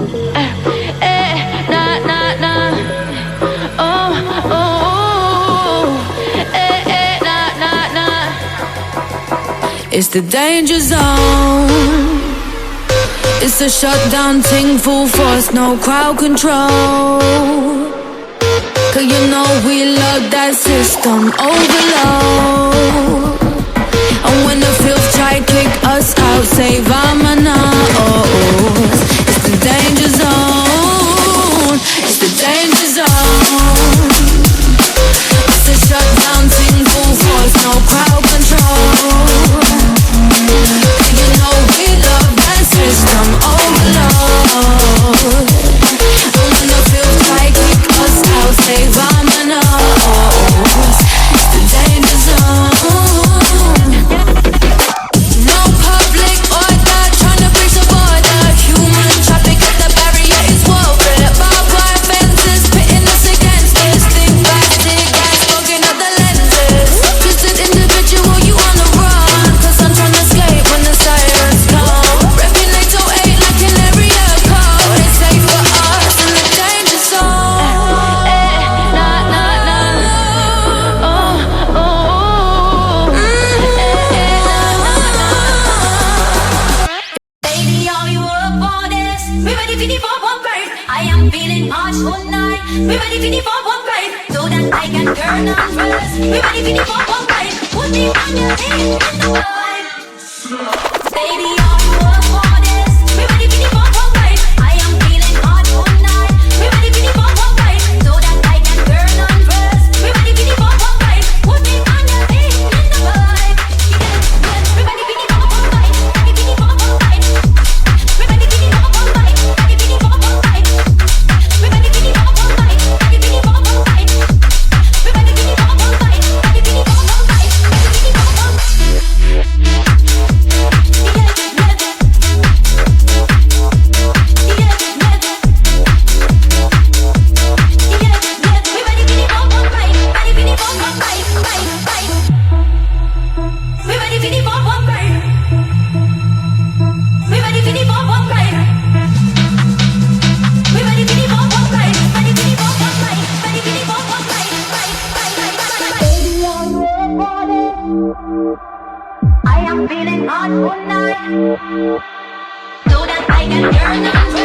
Nah, nah, nah. Oh, oh, nah, nah, nah. It's the danger zone. It's a shutdown ting, full force, no crowd control. Cause you know we love that system overload. And when the filth try kick us out, save our manners. It's the danger zone. It's the danger zone. It's a shutdown ting, full force, no crowd control. Cause you know we love that system overload. And when the filth try kick us out, save our manners. It's the danger zone. No public order, trying to breach the border. Human traffic at the barrier is woven. Barbed wire fences pitting us against this. Think plastic gas fogging up the lenses. Twisted individual, you on the run. Cause I'm trying to escape when the sirens come. Repping 808 like an area code. It's safe for us in the danger zone. Nah, nah, nah. Oh, oh, Baby, are you up for this? We ready for the 4-1 I am feeling hot tonight. We ready for the 4-1 so that I can turn on first. We ready for the 4-1 put me on your feet in the vibe. Baby, are you up for this? We ready for the 4-1 I am feeling hot tonight. We ready for the 4-1 so that I can turn on first. We ready for the 4-1 put me on your feet in the vibe. We ready for the 4-1 ready for the 4-1 we ready for the 4-1 ready for the 4-1 we ready for the 4-1 ready for the 4-1 we ready for the 4-1 ready for the 4-1 I am feeling hot tonight, so that I can turn on.